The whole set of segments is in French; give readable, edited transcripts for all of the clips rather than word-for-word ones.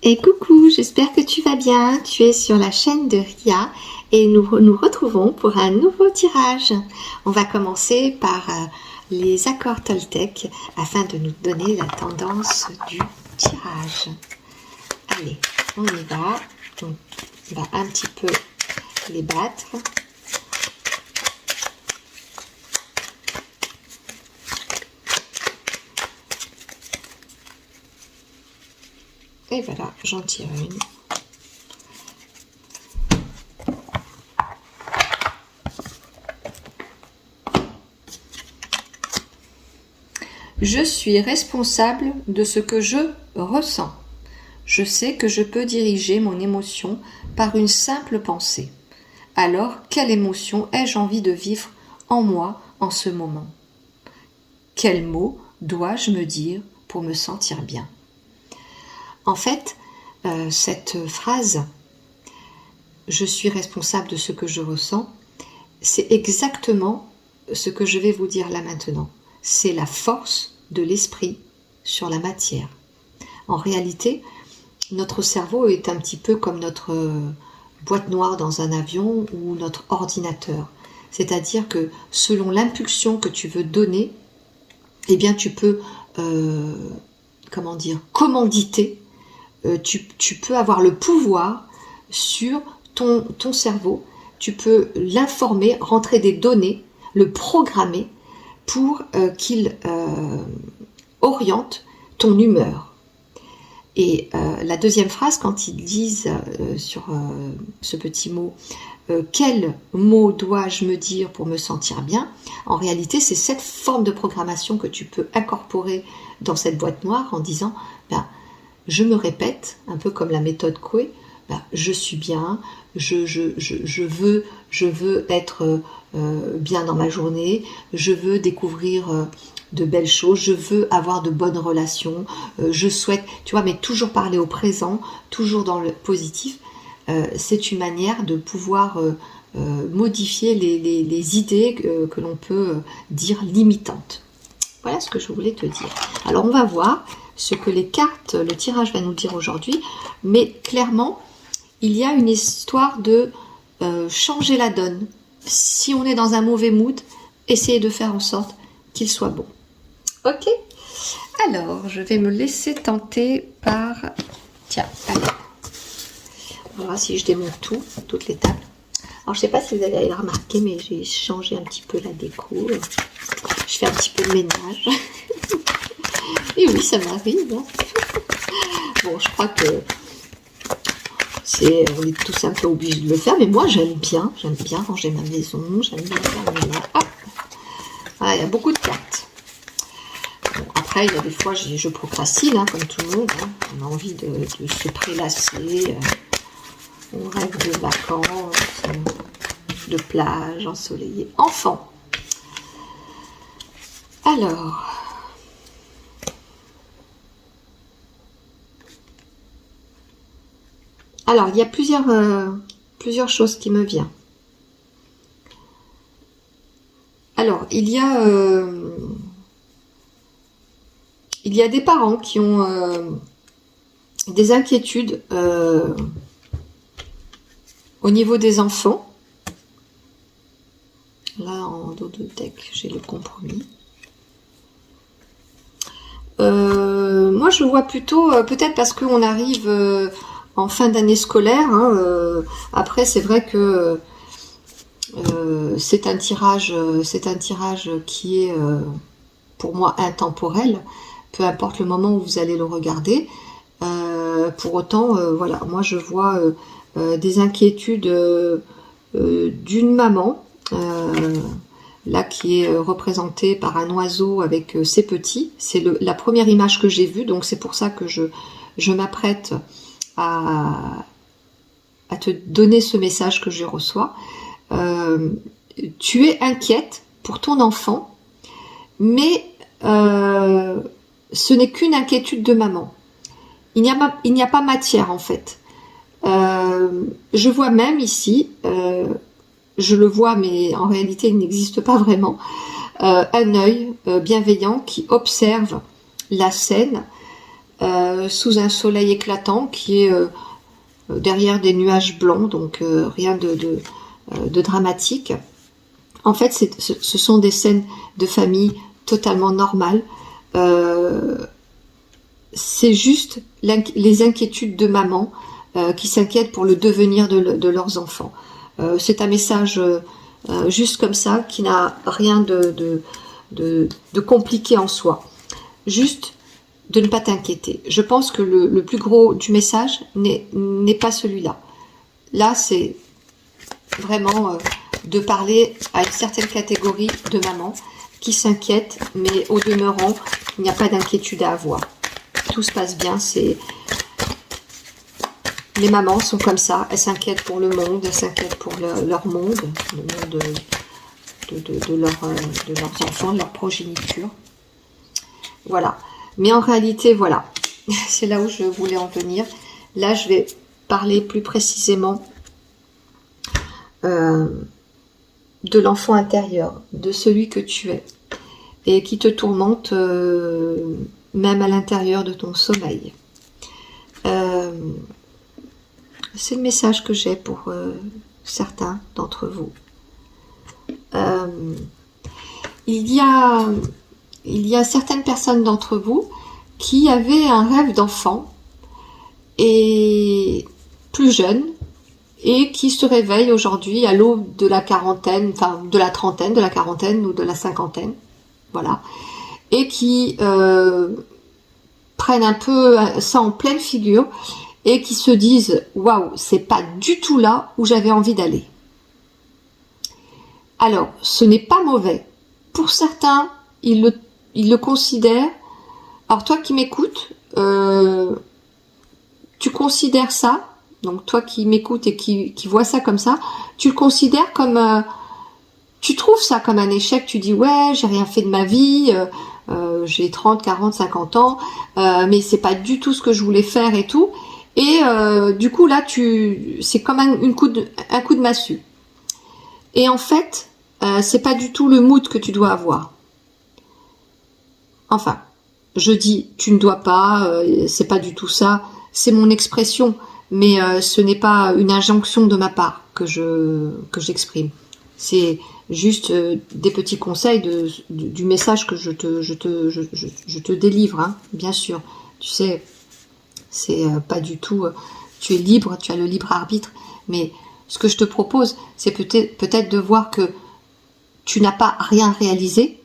Et coucou, j'espère que tu vas bien. Tu es sur la chaîne de Ria et nous nous retrouvons pour un nouveau tirage. On va commencer par les accords Toltec afin de nous donner la tendance du tirage. Allez, on y va. On va un petit peu les battre. Et voilà, j'en tire une. Je suis responsable de ce que je ressens. Je sais que je peux diriger mon émotion par une simple pensée. Alors, quelle émotion ai-je envie de vivre en moi en ce moment? Quels mots dois-je me dire pour me sentir bien? En fait, cette phrase « je suis responsable de ce que je ressens », c'est exactement ce que je vais vous dire là maintenant. C'est la force de l'esprit sur la matière. En réalité, notre cerveau est un petit peu comme notre boîte noire dans un avion ou notre ordinateur. C'est-à-dire que selon l'impulsion que tu veux donner, eh bien tu peux commanditer. Tu peux avoir le pouvoir sur ton cerveau, tu peux l'informer, rentrer des données, le programmer pour qu'il oriente ton humeur. Et la deuxième phrase, quand ils disent sur ce petit mot « quel mot dois-je me dire pour me sentir bien ?» En réalité, c'est cette forme de programmation que tu peux incorporer dans cette boîte noire en disant je me répète, un peu comme la méthode Coué, je suis bien, je veux être bien dans ma journée, je veux découvrir de belles choses, je veux avoir de bonnes relations, je souhaite, tu vois, mais toujours parler au présent, toujours dans le positif. C'est une manière de pouvoir modifier les idées que l'on peut dire limitantes. Voilà ce que je voulais te dire. Alors on va voir ce que les cartes, le tirage va nous dire aujourd'hui, mais clairement, il y a une histoire de changer la donne. Si on est dans un mauvais mood, essayez de faire en sorte qu'il soit bon. Ok? Alors, je vais me laisser tenter par... Tiens, allez. On va voir si je démonte toutes les tables. Alors, je ne sais pas si vous avez remarqué, mais j'ai changé un petit peu la déco. Je fais un petit peu de ménage. Et oui, ça m'arrive. Hein. Bon, je crois que on est tous un peu obligés de le faire, mais moi j'aime bien ranger ma maison, j'aime bien faire le ménage. Ah, voilà, il y a beaucoup de cartes. Bon, après, il y a des fois, je procrastine, hein, comme tout le monde. Hein. On a envie de se prélasser. On rêve de vacances, de plage ensoleillée. Enfant. Alors, il y a plusieurs choses qui me viennent. Alors, il y a des parents qui ont des inquiétudes au niveau des enfants. Là, en dos de deck, j'ai le compromis. Moi, je vois plutôt, peut-être parce qu'on arrive en fin d'année scolaire. Hein, après, c'est vrai que c'est un tirage qui est pour moi intemporel, peu importe le moment où vous allez le regarder. Pour autant, voilà, moi je vois des inquiétudes d'une maman. Là qui est représentée par un oiseau avec ses petits. C'est la première image que j'ai vue, donc c'est pour ça que je m'apprête à te donner ce message que je reçois. Tu es inquiète pour ton enfant, mais ce n'est qu'une inquiétude de maman. Il n'y a pas matière en fait. Je vois même ici... je le vois, mais en réalité, il n'existe pas vraiment. Un œil bienveillant qui observe la scène sous un soleil éclatant qui est derrière des nuages blancs, donc rien de dramatique. En fait, ce sont des scènes de famille totalement normales. C'est juste les inquiétudes de maman qui s'inquiètent pour le devenir de leurs enfants. C'est un message juste comme ça, qui n'a rien de compliqué en soi. Juste de ne pas t'inquiéter. Je pense que le plus gros du message n'est pas celui-là. Là, c'est vraiment de parler à une certaine catégorie de mamans qui s'inquiètent, mais au demeurant, il n'y a pas d'inquiétude à avoir. Tout se passe bien, les mamans sont comme ça, elles s'inquiètent pour le monde, elles s'inquiètent pour leur monde, le monde de leurs enfants, de leur progéniture. Voilà. Mais en réalité, voilà, c'est là où je voulais en venir. Là, je vais parler plus précisément de l'enfant intérieur, de celui que tu es, et qui te tourmente même à l'intérieur de ton sommeil. C'est le message que j'ai pour certains d'entre vous. Il y a certaines personnes d'entre vous qui avaient un rêve d'enfant et plus jeune, et qui se réveillent aujourd'hui à l'aube de la quarantaine, enfin de la trentaine, de la quarantaine ou de la cinquantaine, voilà, et qui prennent un peu ça en pleine figure et qui se disent « Waouh, c'est pas du tout là où j'avais envie d'aller ». Alors, ce n'est pas mauvais. Pour certains, ils le considèrent. Alors toi qui m'écoutes, tu considères ça, donc toi qui m'écoutes et qui vois ça comme ça, tu le considères comme... tu trouves ça comme un échec, tu dis « Ouais, j'ai rien fait de ma vie, j'ai 30, 40, 50 ans, mais c'est pas du tout ce que je voulais faire et tout. » Et du coup là, c'est comme un coup de massue. Et en fait, c'est pas du tout le mood que tu dois avoir. Enfin, je dis tu ne dois pas, c'est pas du tout ça, c'est mon expression, mais ce n'est pas une injonction de ma part que j'exprime. C'est juste des petits conseils du message que je te délivre, hein, bien sûr. Tu sais, c'est pas du tout... tu es libre, tu as le libre arbitre, mais ce que je te propose, c'est peut-être de voir que tu n'as pas rien réalisé,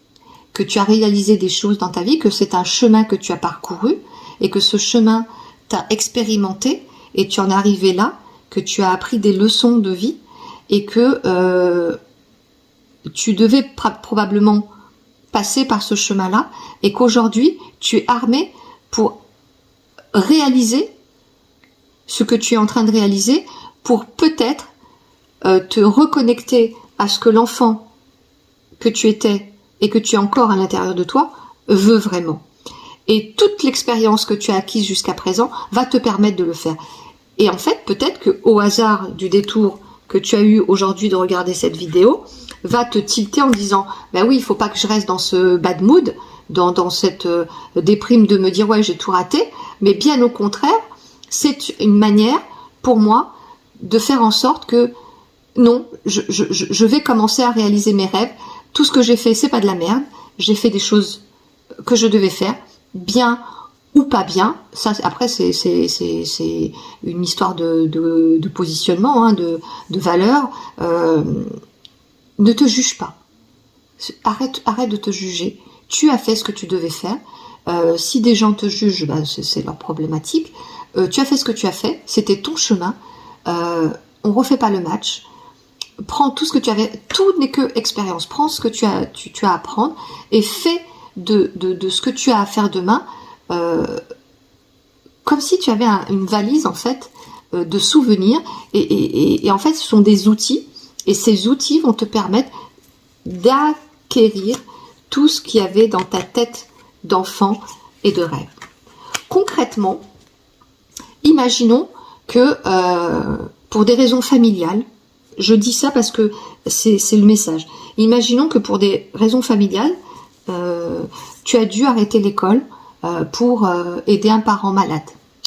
que tu as réalisé des choses dans ta vie, que c'est un chemin que tu as parcouru, et que ce chemin t'a expérimenté, et tu en es arrivé là, que tu as appris des leçons de vie, et que tu devais probablement passer par ce chemin-là, et qu'aujourd'hui, tu es armé pour réaliser ce que tu es en train de réaliser, pour peut-être te reconnecter à ce que l'enfant que tu étais et que tu es encore à l'intérieur de toi veut vraiment. Et toute l'expérience que tu as acquise jusqu'à présent va te permettre de le faire. Et en fait, peut-être que au hasard du détour que tu as eu aujourd'hui de regarder cette vidéo, va te tilter en disant « Ben oui, il faut pas que je reste dans ce bad mood, dans cette déprime de me dire « Ouais, j'ai tout raté », mais bien au contraire, c'est une manière pour moi de faire en sorte que non, je vais commencer à réaliser mes rêves. Tout ce que j'ai fait, c'est pas de la merde. J'ai fait des choses que je devais faire, bien ou pas bien. Ça, après, c'est une histoire de positionnement, hein, de valeur. Ne te juge pas. Arrête de te juger. Tu as fait ce que tu devais faire. Si des gens te jugent, ben, c'est leur problématique. Tu as fait ce que tu as fait. C'était ton chemin. On refait pas le match. Prends tout ce que tu avais, tout n'est que expérience. Prends ce que tu as à apprendre et fais de ce que tu as à faire demain comme si tu avais une valise en fait de souvenirs et en fait ce sont des outils et ces outils vont te permettre d'acquérir tout ce qu'il y avait dans ta tête d'enfant et de rêve. Concrètement, imaginons que pour des raisons familiales, je dis ça parce que c'est le message. Imaginons que pour des raisons familiales, tu as dû arrêter l'école pour aider un parent malade.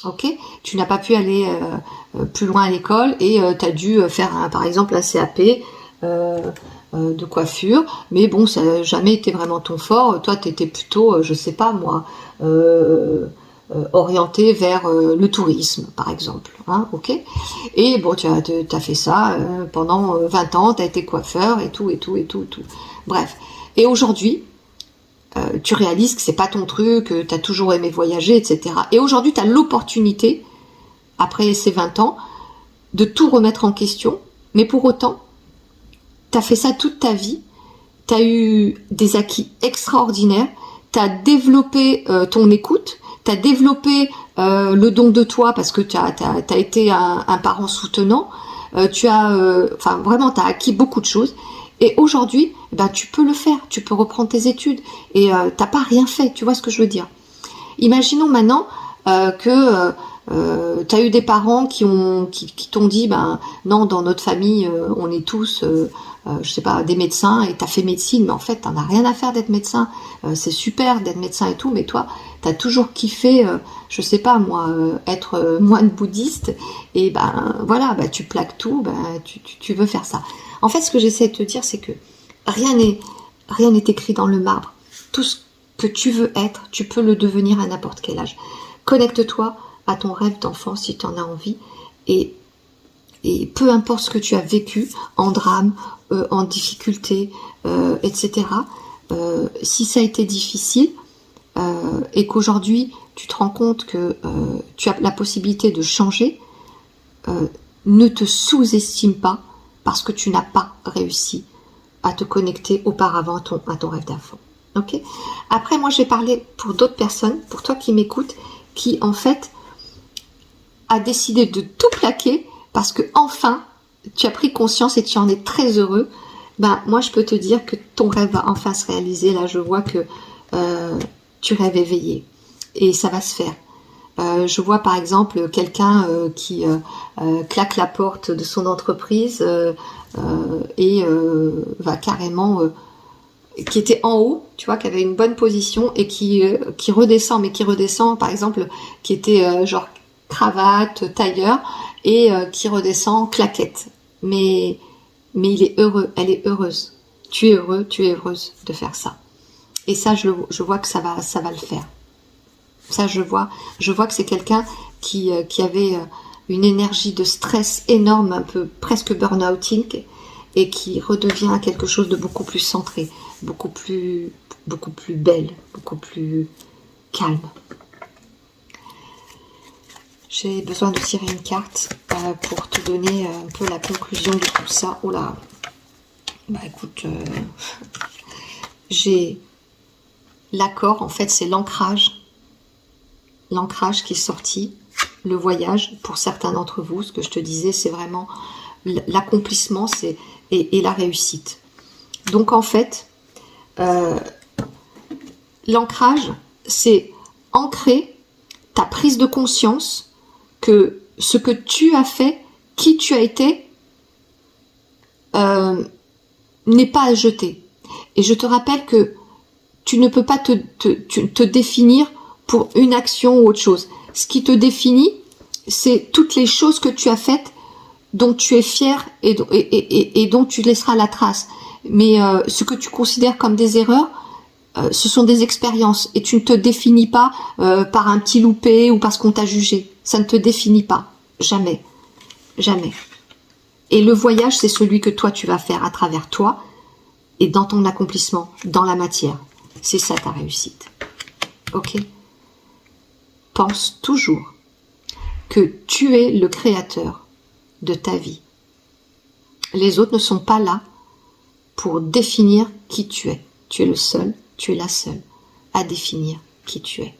Ok, tu n'as pas pu aller plus loin à l'école et tu as dû faire par exemple un CAP de coiffure, mais bon, ça n'a jamais été vraiment ton fort. Toi, tu étais plutôt, je sais pas moi, orienté vers le tourisme, par exemple. Hein, ok. Et bon, tu as fait ça pendant 20 ans, tu as été coiffeur et tout, et tout, et tout, et tout. Bref. Et aujourd'hui, tu réalises que c'est pas ton truc, que tu as toujours aimé voyager, etc. Et aujourd'hui, tu as l'opportunité, après ces 20 ans, de tout remettre en question, mais pour autant, tu as fait ça toute ta vie, tu as eu des acquis extraordinaires, tu as développé ton écoute, tu as développé le don de toi parce que tu as été un parent soutenant, enfin vraiment, tu as acquis beaucoup de choses. Et aujourd'hui, ben, tu peux le faire, tu peux reprendre tes études et t'as pas rien fait, tu vois ce que je veux dire. Imaginons maintenant que tu as eu des parents qui t'ont dit, ben non, dans notre famille, on est tous, je sais pas, des médecins et tu as fait médecine, mais en fait, t'en as rien à faire d'être médecin. C'est super d'être médecin et tout, mais toi, tu as toujours kiffé, je sais pas moi, être moine bouddhiste et ben voilà, ben, tu plaques tout, ben tu veux faire ça. En fait, ce que j'essaie de te dire, c'est que rien n'est écrit dans le marbre. Tout ce que tu veux être, tu peux le devenir à n'importe quel âge. Connecte-toi à ton rêve d'enfant si tu en as envie. Et peu importe ce que tu as vécu, en drame, en difficulté, etc. Si ça a été difficile et qu'aujourd'hui tu te rends compte que tu as la possibilité de changer, ne te sous-estime pas parce que tu n'as pas réussi à te connecter auparavant à ton rêve d'enfant. Ok. Après, moi, je vais parler pour d'autres personnes, pour toi qui m'écoutes, qui en fait a décidé de tout plaquer parce que enfin, tu as pris conscience et tu en es très heureux. Ben, moi, je peux te dire que ton rêve va enfin se réaliser. Là, je vois que tu rêves éveillé et ça va se faire. Je vois par exemple quelqu'un qui claque la porte de son entreprise et va carrément, qui était en haut, tu vois, qui avait une bonne position et qui redescend, mais qui redescend par exemple, qui était genre cravate, tailleur et qui redescend claquette. Mais il est heureux, elle est heureuse. Tu es heureux, tu es heureuse de faire ça. Et ça, je vois que ça va le faire. Ça, je vois que c'est quelqu'un qui avait une énergie de stress énorme, un peu presque burn-outing, et qui redevient quelque chose de beaucoup plus centré, beaucoup plus belle, beaucoup plus calme. J'ai besoin de tirer une carte pour te donner un peu la conclusion de tout ça. Oh là, bah écoute, j'ai l'accord, en fait, c'est l'ancrage. L'ancrage qui est sorti, le voyage, pour certains d'entre vous, ce que je te disais, c'est vraiment l'accomplissement et la réussite. Donc en fait, l'ancrage, c'est ancrer ta prise de conscience que ce que tu as fait, qui tu as été, n'est pas à jeter. Et je te rappelle que tu ne peux pas te définir pour une action ou autre chose. Ce qui te définit, c'est toutes les choses que tu as faites dont tu es fier et dont tu laisseras la trace. Mais ce que tu considères comme des erreurs, ce sont des expériences et tu ne te définis pas par un petit loupé ou parce qu'on t'a jugé. Ça ne te définit pas. Jamais. Jamais. Et le voyage, c'est celui que toi, tu vas faire à travers toi et dans ton accomplissement, dans la matière. C'est ça ta réussite. Ok ? Pense toujours que tu es le créateur de ta vie. Les autres ne sont pas là pour définir qui tu es. Tu es le seul, tu es la seule à définir qui tu es.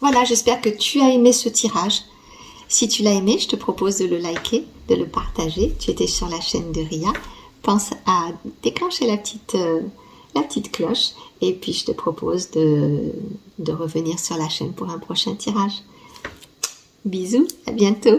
Voilà, j'espère que tu as aimé ce tirage. Si tu l'as aimé, je te propose de le liker, de le partager. Tu étais sur la chaîne de Ria. Pense à déclencher la petite cloche et puis je te propose de revenir sur la chaîne pour un prochain tirage. Bisous, à bientôt.